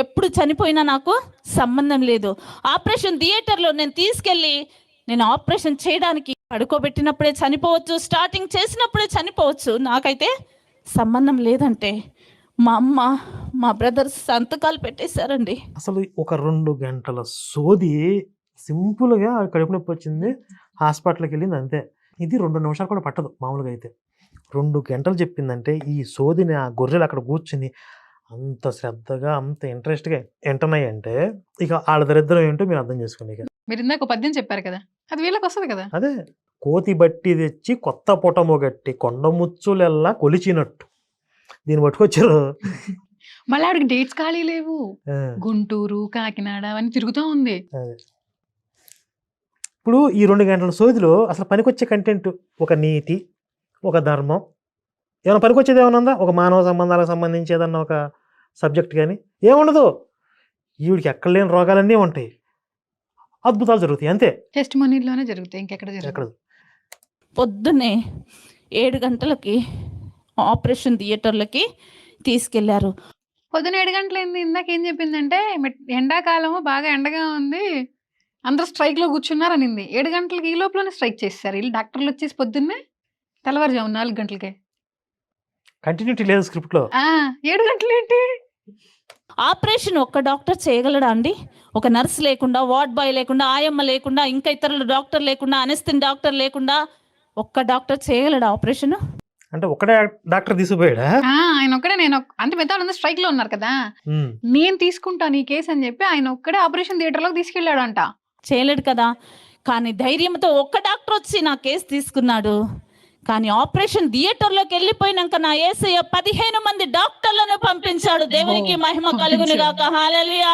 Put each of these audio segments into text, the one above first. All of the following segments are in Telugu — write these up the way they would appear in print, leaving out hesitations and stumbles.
ఎప్పుడు చనిపోయినా నాకు సంబంధం లేదు. ఆపరేషన్ థియేటర్లో నేను ఆపరేషన్ చేయడానికి పడుకోబెట్టినప్పుడే చనిపోవచ్చు, స్టార్టింగ్ చేసినప్పుడే చనిపోవచ్చు, నాకైతే సంబంధం లేదంటే మా అమ్మ మా బ్రదర్స్ సంతకాలు పెట్టేశారండి. అసలు ఒక 2 గంటల సోది సింపుల్గా కడుపు నొప్పి వచ్చింది, హాస్పిటల్కి వెళ్ళింది అంతే. ఇది 2 నిమిషాలు కూడా పట్టదు మామూలుగా అయితే. 2 గంటలు చెప్పిందంటే ఈ సోదిని ఆ గొర్రెలు అక్కడ కూర్చుని అంత శ్రద్ధగా అంత ఇంట్రెస్ట్గా వింటున్నాయి అంటే ఇక వాళ్ళ దరిద్రం ఏంటో మీరు అర్థం చేసుకోండి. ఇక మీరు ఇందాక ఒక పద్యం చెప్పారు కదా, అది వీళ్ళకి వస్తుంది కదా. అదే కోతి బట్టి తెచ్చి కొత్త పొటము గట్టి కొండముచ్చులెల్లా కొలిచినట్టు దీన్ని పట్టుకొచ్చారు. మళ్ళీ ఆడికి డేట్స్ ఖాళీ లేవు. గుంటూరు, కాకినాడ అవన్నీ తిరుగుతూ ఉంది. ఇప్పుడు ఈ 2 గంటల సోదిలో అసలు పనికొచ్చే కంటెంట్ ఒక నీతి, ఒక ధర్మం, ఏమైనా పనికొచ్చేది ఏమైనా ఉందా? ఒక మానవ సంబంధాలకు సంబంధించి ఏదన్నా ఒక సబ్జెక్ట్ కానీ ఏముండదు. ఈవిడికి ఎక్కడ లేని రోగాలన్నీ ఉంటాయి, అద్భుతాలు జరుగుతాయి అంతే. టెస్ట్ మనీలోనే జరుగుతాయి, ఇంకెక్కడ జరుగుతాయి. పొద్దున్నే 7 గంటలకి ఆపరేషన్ థియేటర్లకి తీసుకెళ్లారు. పొద్దున 7 గంటలు ఏంది? ఇందాక ఏం చెప్పిందంటే ఎండాకాలము బాగా ఎండగా ఉంది, అందరూ స్ట్రైక్ లో కూర్చున్నారు అనింది. 7 గంటలకి ఈ లోపలనే స్ట్రైక్ చేస్తారు వీళ్ళు డాక్టర్లు వచ్చేసి పొద్దున్నే తెల్లవారుజాము 4 గంటలకే. కంటిన్యూటీ లేదు స్క్రిప్ట్ లో. 7 గంటలు ఏంటి? ఆపరేషన్ ఒక్క డాక్టర్ చేయగలడా అండి? ఒక నర్స్ లేకుండా, వార్డ్ బాయ్ లేకుండా, ఆయమ్మ లేకుండా, ఇంకా ఇతరుల డాక్టర్ లేకుండా, అనెస్థిన్ డాక్టర్ లేకుండా ఒక్క డాక్టర్ చేయగలడా ఆపరేషన్? అంటే ఒకటే డాక్టర్ తీసుకుపోయాడా? ఆయన ఒక్కడే. అంటే మిగతా వాళ్ళందరూ స్ట్రైక్ లో ఉన్నారు కదా, నేను తీసుకుంటాను ఈ కేసు అని చెప్పి ఆయన ఒక్కడే ఆపరేషన్ థియేటర్ లోకి తీసుకెళ్లాడంట. చేయలేడు కదా. కానీ ధైర్యంతో ఒక్క డాక్టర్ వచ్చి నా కేసు తీసుకున్నాడు. కానీ ఆపరేషన్ థియేటర్లోకి వెళ్ళిపోయినాక నా యేసయ్య 15 మంది డాక్టర్లను పంపించాడు. దేవునికి మహిమ కలుగును గాక. హల్లెలూయా.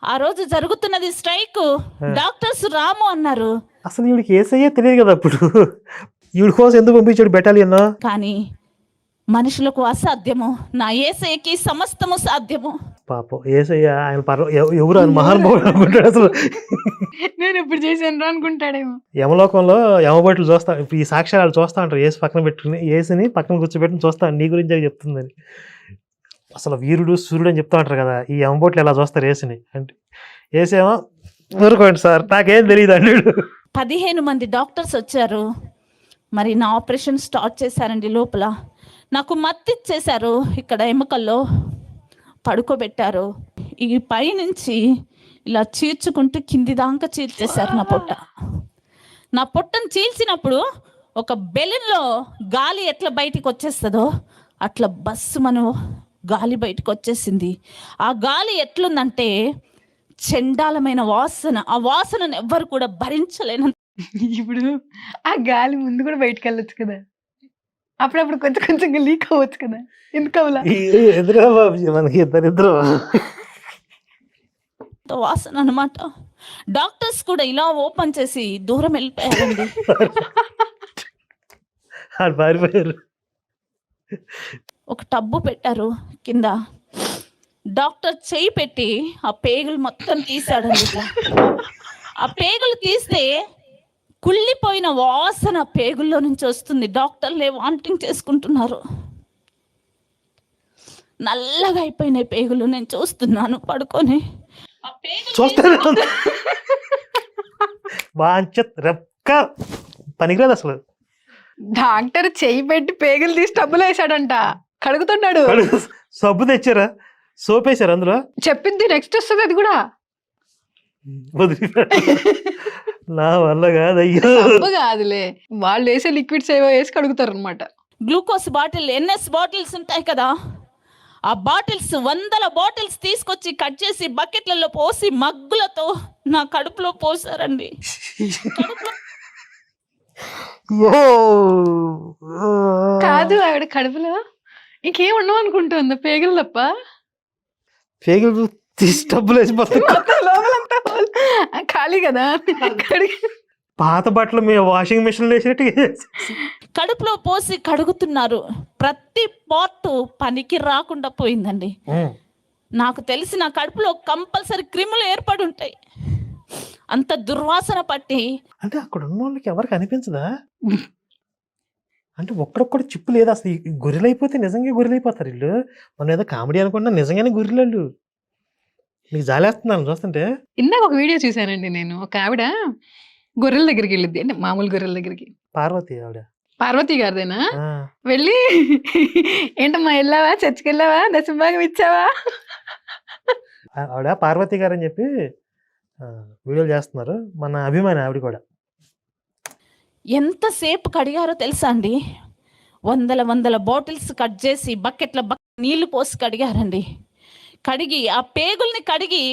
ఆ రోజు జరుగుతున్నది స్ట్రైక్. డాక్టర్స్ రాము అన్నారు. అసలు ఈవిడికి యేసయ్యే తెలియదు కదా అప్పుడు. ఈవిడ కోసం ఎందుకు పంపించాడు బెటాలియన్? కానీ మనుషులకు అసాధ్యము, నా యేసయ్యకి సమస్తము సాధ్యము. పాపం యేసయ్య ఆయన ఎవరు ఆయన మహానుభావుడు అనుకుంటాడు అసలు. నేను ఎప్పుడు చేశాను అనుకుంటాడేమో. యమలోకంలో యమబట్లు చూస్తా, ఇప్పుడు ఈ సాక్ష్యాలు చూస్తా ఉంటారు. యేసు పక్కన పెట్టుకుని, యేసుని పక్కన కూర్చోబెట్టుకుని చూస్తా, నీ గురించి చెప్తుందని. అసలు వీరుడు సూర్యుడు అని చెప్తా ఉంటారు కదా, ఈ యమబట్లు ఎలా చూస్తారు యేసుని అంటే, యేసేమో ఊరుకోండి సార్ నాకేం తెలియదు అన్నాడు. 15 మంది డాక్టర్స్ వచ్చారు. మరి నా ఆపరేషన్ స్టార్ట్ చేశారండి. లోపల నాకు మత్తిచ్చేశారు, ఇక్కడ ఎముకల్లో పడుకోబెట్టారు. ఈ పైనుంచి ఇలా చీల్చుకుంటూ కింది దాకా చీల్చేశారు నా పొట్టను చీల్చినప్పుడు ఒక బెలూన్లో గాలి ఎట్లా బయటికి వచ్చేస్తుందో అట్లా బస్సు గాలి బయటకు వచ్చేసింది. ఆ గాలి ఎట్లుందంటే చండాలమైన వాసన. ఆ వాసనను ఎవ్వరు కూడా భరించలేనంత. ఇప్పుడు ఆ గాలి ముందు కూడా బయటకు వెళ్ళొచ్చు కదా, అప్పుడప్పుడు కొంచెం కొంచెంగా లీక్ అవ్వచ్చు కదా, ఎందుకు అవలా? మనకి ఇద్దరు వాసన అనమాట. డాక్టర్స్ కూడా ఇలా ఓపెన్ చేసి దూరం వెళ్ళిపోయారండి. పారిపోయారు. ఒక టబ్బు పెట్టారు కింద. డాక్టర్ చేయి పెట్టి ఆ పేగులు మొత్తం తీసాడండి. ఆ పేగులు తీస్తే కుళ్ళిపోయిన వాసన పేగుల్లో నుంచి వస్తుంది. డాక్టర్లే వామిటింగ్ చేసుకుంటున్నారు. నల్లగా అయిపోయినాయి పేగులు. నేను చూస్తున్నాను పడుకొని. పనికిరాదు అసలు. డాక్టర్ చెయ్యి పెట్టి పేగులు తీసి టబ్బులో వేసాడంట, కడుగుతున్నాడు. సబ్బు తెచ్చారా, సోప్ వేసారు అందులో. చెప్పింది నెక్స్ట్ వస్తుంది అది కూడా. నా వల్ల కాదు, అయ్యో కాదులే, వాళ్ళు వేసే లిక్విడ్స్ ఏవో వేసి కడుగుతారు అనమాట. గ్లూకోజ్ బాటిల్, NS బాటిల్స్ ఉంటాయి కదా, ఆ బాటిల్స్ 100 బాటిల్స్ తీసుకొచ్చి కట్ చేసి బకెట్లలో పోసి మగ్గులతో నా కడుపులో పోసారండి. కాదు, ఆవిడ కడుపులో ఇంకేం ఉండవు అనుకుంటుంది, పేగులు తప్ప. పేగులు తీసి డబ్బులు లోపలంతా ఖాళీ కదా. పాత బట్టలు మీ వాషింగ్ మిషన్ వేసినట్టు కడుపులో పోసి కడుగుతున్నారు. ప్రతి పార్ట్ పనికి రాకుండా పోయిందండి. నాకు తెలిసి నా కడుపులో కంపల్సరీ క్రిములు ఏర్పడి ఉంటాయి. అంత దుర్వాసన పట్టి. అంటే అక్కడ ఉన్న వాళ్ళకి ఎవరికి అనిపించదా? అంటే ఒక్కడొక్కడు చిప్పు లేదు అసలు. ఈ గొర్రెలు అయిపోతే నిజంగా గొర్రెలు అయిపోతారు వీళ్ళు. మనం ఏదో కామెడీ అనుకుంటున్నా, నిజంగానే గొర్రెలు. నీకు జాలేస్తున్నాను చూస్తుంటే. ఇందాక ఒక వీడియో చూశానండి నేను. ఒక ఆవిడ గొర్రెల దగ్గరికి వెళ్ళిద్ది, అంటే మామూలు గొర్రెల దగ్గరికి. పార్వతి ఆవిడ. పార్వతి గారిదేనా? ఆ, వెళ్ళి ఏంటమ్మా వెళ్ళావా, చర్చికి వెళ్ళావా, దశభాగం ఇచ్చావా? ఆవిడ పార్వతి గారు అని చెప్పి వీడియోలు చేస్తున్నారు. మన అభిమాని ఆవిడ కూడా. ఎంతసేపు కడిగారో తెలుసా అండి? వందల బాటిల్స్ కట్ చేసి బకెట్ల నీళ్లు పోసి కడిగారండి. కడిగి ఆ పేగుల్ని కడిగి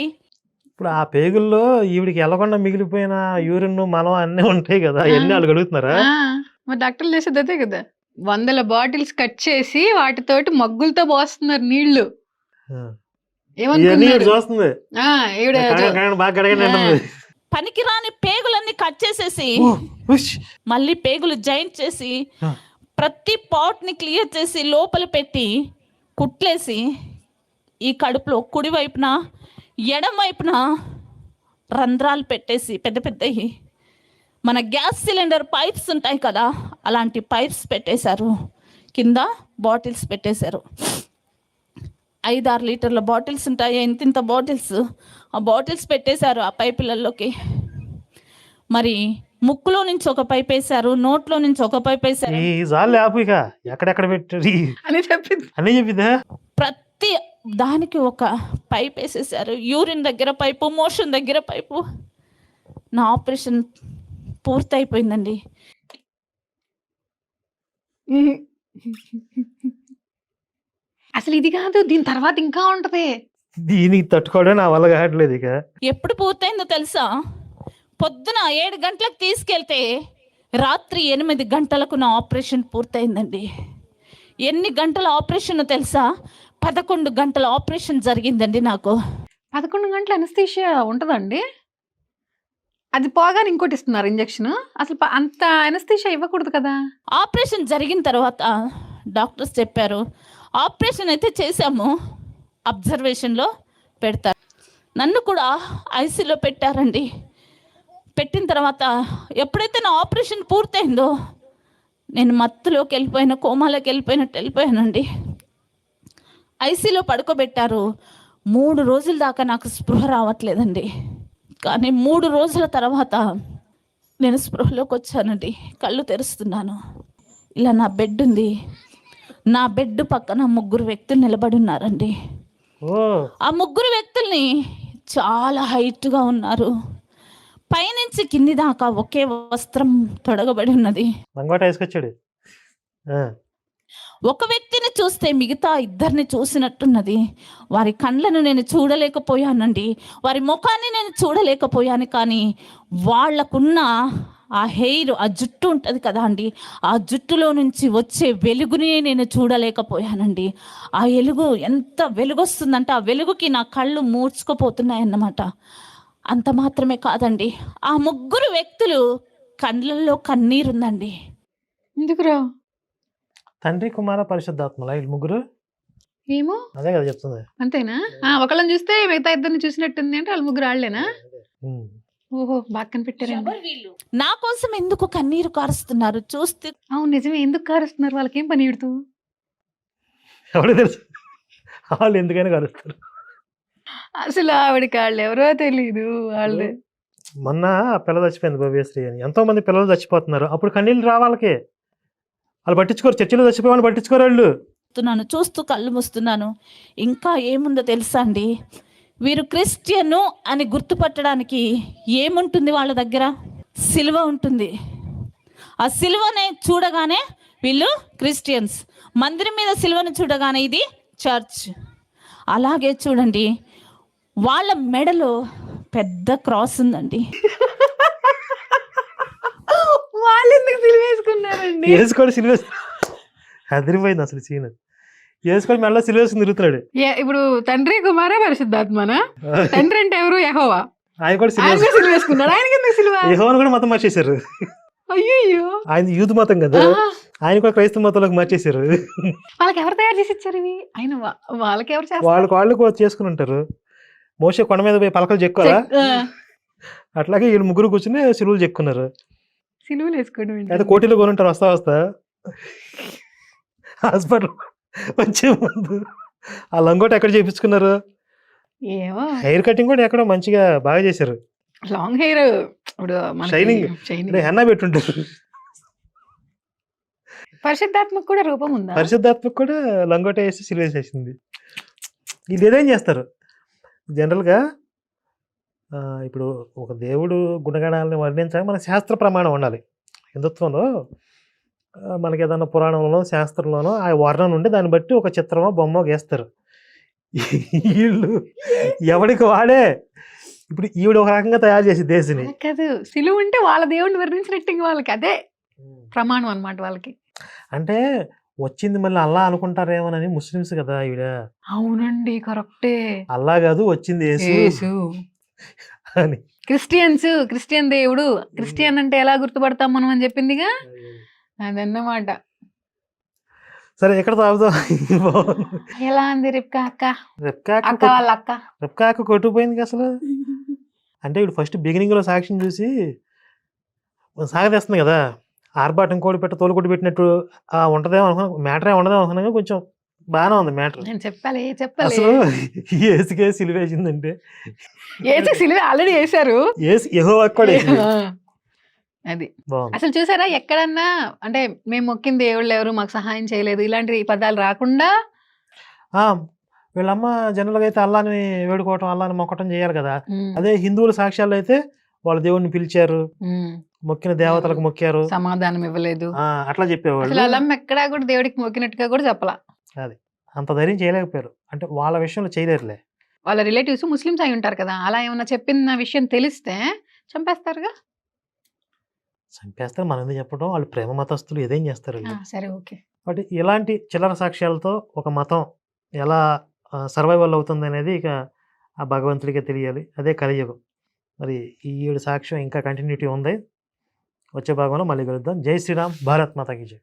ఇప్పుడు ఆ పేగుల్లో ఈవిడికి వెళ్ళకుండా మిగిలిపోయిన యూరిన్ మలం అన్నీ ఉంటాయి కదా, అవన్నీ వాళ్ళు కడుగుతున్నారా? మరి డాక్టర్లు చేసేది అదే కదా. 100 బాటిల్స్ కట్ చేసి వాటితోటి మగ్గులతో పోస్తున్నారు నీళ్లు. ఇవన్నీ ఈవిడ ఏమనుకున్నారు? చూస్తుంది. ఈవిడ బాగా కడగండి అంటుంది. పనికిరాని పేగులన్నీ కట్ చేసేసి మళ్ళీ పేగులు జాయింట్ చేసి ప్రతి పాట్ని క్లియర్ చేసి లోపల పెట్టి కుట్లేసి ఈ కడుపులో కుడి వైపున ఎడమ వైపున రంధ్రాలు పెట్టేసి పెద్ద పెద్దవి మన గ్యాస్ సిలిండర్ పైప్స్ ఉంటాయి కదా, అలాంటి పైప్స్ పెట్టేశారు. కింద బాటిల్స్ పెట్టేశారు. 5-6 లీటర్ల బాటిల్స్ ఉంటాయి, ఇంత బాటిల్స్. ఆ బాటిల్స్ పెట్టేశారు ఆ పైపులలోకి. మరి ముక్కులో నుంచి ఒక పైప్ వేశారు, నోట్లో నుంచి ఒక పైప్ వేశారు. ఈ జాలి ఆపు ఇక. ఎక్కడెక్కడ పెట్టారు అని చెప్పింది. అని చెప్పిందా? ప్రతి దానికి ఒక పైప్ వేసేసారు. యూరిన్ దగ్గర పైపు, మోషన్ దగ్గర పైపు. నా ఆపరేషన్ పూర్తయిపోయిందండి. అసలు ఇది కాదు, దీని తర్వాత ఇంకా ఉంటది. దీనికి తట్టుకోవడం నా వల్ల కావట్లేదు ఇక. ఎప్పుడు పూర్తయిందో తెలుసా? పొద్దున 7 గంటలకు తీసుకెళ్తే రాత్రి 8 గంటలకు నా ఆపరేషన్ పూర్తయిందండి. ఎన్ని గంటల ఆపరేషన్ తెలుసా? 11 గంటల ఆపరేషన్ జరిగిందండి నాకు. 11 గంటల అనస్థీషియా ఉంటుందండి? అది పోగానే ఇంకోటి ఇస్తున్నారు ఇంజక్షన్. అసలు అంత అనస్థీషియా ఇవ్వకూడదు కదా. ఆపరేషన్ జరిగిన తర్వాత డాక్టర్స్ చెప్పారు, ఆపరేషన్ అయితే చేశాము, అబ్జర్వేషన్లో పెడతారు. నన్ను కూడా ఐసీలో పెట్టారండి. పెట్టిన తర్వాత ఎప్పుడైతే నా ఆపరేషన్ పూర్తయిందో నేను మత్తులోకి వెళ్ళిపోయిన, కోమాలోకి వెళ్ళిపోయానండి. ఐసీలో పడుకోబెట్టారు. 3 రోజుల దాకా నాకు స్పృహ రావట్లేదండి. కానీ 3 రోజుల తర్వాత నేను స్పృహలోకి వచ్చానండి. కళ్ళు తెరుస్తున్నాను. ఇలా నా బెడ్ ఉంది. నా బెడ్ పక్కన 3 వ్యక్తులు నిలబడి ఉన్నారండి. ఆ 3 వ్యక్తుల్ని చాలా హైట్గా ఉన్నారు. పైనుంచి కింది దాకా ఒకే వస్త్రం తొడగబడి ఉన్నది. ఒక వ్యక్తిని చూస్తే మిగతా 2 చూసినట్టున్నది. వారి కళ్ళను నేను చూడలేకపోయానండి, వారి ముఖాన్ని నేను చూడలేకపోయాను. కానీ వాళ్ళకున్న ఆ హెయిర్, ఆ జుట్టు ఉంటుంది కదా అండి, ఆ జుట్టులో నుంచి వచ్చే వెలుగుని నేను చూడలేకపోయానండి. ఆ వెలుగు ఎంత వెలుగొస్తుందంటే ఆ వెలుగుకి నా కళ్ళు మూర్చుకుపోతున్నాయి అన్నమాట. అంత మాత్రమే కాదండి, ఆ 3 వ్యక్తులు కళ్ళల్లో కన్నీరుందండి. ఎందుకురా? తండ్రి, కుమార, పరిశుద్ధాత్మలా వీళ్ళు 3? ఏమో, అదే కదా చెప్తుంది. అంతేనా? ఒకళ్ళని చూస్తే మిగతా 2 చూసినట్టుంది అంటే వాళ్ళు 3 వాళ్ళేనా? ఓహో, బాగా కనిపెట్టారండి. నా కోసం ఎందుకు కన్నీరు కారుస్తున్నారు చూస్తే? అవును, నిజమే. ఎందుకు కారుస్తున్నారు? వాళ్ళకేం పని ఇడుతూ? ఎవరు తెలుసు వాళ్ళు ఎందుకైనా కలుస్తారు. అసలు ఆవిడకి వాళ్ళు ఎవరో తెలీదు. వాళ్ళు మొన్న పిల్ల చచ్చిపోయింది భవ్యశ్రీ అని. ఎంతో మంది పిల్లలు చచ్చిపోతున్నారు. అప్పుడు కన్నీళ్ళు రావాళ్ళకి. వాళ్ళు పట్టించుకోరు. చర్చిలో చచ్చిపోయే వాళ్ళు పట్టించుకోరు. వాళ్ళు చూస్తూ కళ్ళు మూస్తున్నాను. ఇంకా ఏముందో తెలుసా అండి? వీరు క్రిస్టియను అని గుర్తుపట్టడానికి ఏముంటుంది వాళ్ళ దగ్గర? సిలువ ఉంటుంది. ఆ సిలువని చూడగానే వీళ్ళు క్రిస్టియన్స్. మందిరం మీద సిలువను చూడగానే ఇది చర్చ్. అలాగే చూడండి, వాళ్ళ మెడలో పెద్ద క్రాస్ ఉందండి. వాళ్ళు ఎందుకు సిలువ వేసుకున్నారండి? వేసుకోండి సిలువ. అదిరిపోయింది అసలు సీన్. వేసుకొని మెడలో సిలువ వేసుకుని తిరుగుతున్నాడు. ఇప్పుడు తండ్రి, కుమార, పరిశుద్ధాత్మనా? తండ్రి అంటే ఎవరు? యెహోవా. ఆయన కూడా సిలువ వేసుకున్నాడు. ఆయనకి ఎందుకు సిలువ? యెహోవాను కూడా మతం మార్చేశారు. అయ్యో, ఆయన యూదు మతం కదా, ఆయన కూడా క్రైస్తవ మతంలోకి మార్చేశారు. వాళ్ళకి ఎవరు తయారు చేసి ఇచ్చారు ఇవి? ఆయన వాళ్ళకి ఎవరు చేస్తారు? వాళ్ళు చేసుకుని ఉంటారు. మోషే కొండ మీద పోయి పలకలు చెక్కోరా, అట్లాగే వీళ్ళు 3 కూర్చుని సిలువలు చెక్కున్నారు. సిలువలు వేసుకోవడం అయితే కోటిలో కొనుంటారు వస్తా హాస్పిటల్ వచ్చే ముందు ఆ లంగోట ఎక్కడ చేపించుకున్నారు? ఏమో హెయిర్ కటింగ్ కూడా ఎక్కడో మంచిగా బాగా చేశారు. లాంగ్ హెయిర్ ఇప్పుడు షైనింగ్ షైనింగ్ హెన్నా పెట్టుంటారు. పరిశుద్ధాత్మకు కూడా రూపం ఉందా? పరిశుద్ధాత్మకు కూడా లంగోట వేసి సిలువేసేసింది. వీళ్ళు ఏదేం చేస్తారు జనరల్గా. ఇప్పుడు ఒక దేవుడు గుణగణాలను వర్ణించాలి, మన శాస్త్ర ప్రమాణం ఉండాలి. హిందుత్వంలో మనకి ఏదన్నా పురాణంలోనో శాస్త్రంలోనో ఆ వర్ణన ఉంటే దాన్ని బట్టి ఒక చిత్రమో బొమ్మో గీస్తారు. వీళ్ళు ఎవడికి వాడే ఇప్పుడు ఈవిడ ఒక రకంగా తయారు చేసి దేశని కాదు, సిలువ ఉంటే వాళ్ళ దేవుడిని వర్ణించినట్టు వాళ్ళకి అదే ప్రమాణం అన్నమాట వాళ్ళకి. అంటే వచ్చింది మళ్ళీ అల్లా అనుకుంటారేమోనని ముస్లిమ్స్ కదా ఈవిడ. అవునండి, కరెక్టే. అల్లా కాదు వచ్చింది యేసు యేసు. అని. క్రిస్టియన్ దేవుడు. క్రిస్టియన్ అంటే ఎలా గుర్తుపడతాం మనం అని చెప్పిందిగా, అదన్నమాట. సరే ఎక్కడ తాగుతాం? ఎలా అంది రిప్కా అక్క? అక్క వాళ్ళ అక్క. రెప్కాకు కొట్టుకుపోయింది అసలు. అంటే ఇప్పుడు ఫస్ట్ బిగినింగ్ లో సాక్ష్యం చూసి సాగదీస్తుంది కదా, ఆర్బాటం కోడి పెట్ట తోలు కొట్టి పెట్టినట్టు ఉంటదేమో అనుకున్నా. మ్యాటర్ ఏమి ఉండదేమో అనుకున్నా, కొంచెం బాగానే ఉంది మ్యాటర్. నేను చెప్పాలి అసలు ఏసుకే సిలువేసిందంటే ఏసు సిలువ ఆల్రెడీ వేశారు. ఏసు యెహోవాకు కూడా వేసింది. అది బాగుంది. అసలు చూసారా ఎక్కడన్నా అంటే మేము మొక్కిన దేవుళ్ళు ఎవరు మాకు సహాయం చేయలేదు ఇలాంటి పదాలు రాకుండా. వీళ్ళమ్మ జనరల్గా అయితే అల్లాని వేడుకోవటం అల్లాని మొక్కటం చేయాలి కదా. అదే హిందువుల సాక్ష్యాలు అయితే వాళ్ళ దేవుడిని పిలిచారు, మొక్కిన దేవతలకు మొక్కారు, సమాధానం ఇవ్వలేదు, అట్లా చెప్పేవాళ్ళు. అసలు అల్లమ్మ ఎక్కడా కూడా దేవుడికి మొక్కినట్టుగా కూడా చెప్పలా. అది అంత ధైర్యం చేయలేకపోయారు. అంటే వాళ్ళ విషయంలో చేయలేరులే. వాళ్ళ రిలేటివ్స్ ముస్లిమ్స్ అయి ఉంటారు కదా, అలా ఏమన్నా చెప్పిన విషయం తెలిస్తే చంపేస్తారుగా. చంపేస్తారు, మనం ఎందుకు చెప్పడం, వాళ్ళు ప్రేమ మతస్థులు ఏదేం చేస్తారు వీళ్ళు. సరే ఓకే. కాబట్టి ఇలాంటి చిల్లర సాక్ష్యాలతో ఒక మతం ఎలా సర్వైవల్ అవుతుంది అనేది ఇక ఆ భగవంతుడికే తెలియాలి. అదే కలియుగం. మరి ఈ 7 సాక్ష్యం ఇంకా కంటిన్యూటీ ఉంది. వచ్చే భాగంలో మళ్ళీ కలుద్దాం. జై శ్రీరామ్, భారత్ మాతాకి జై.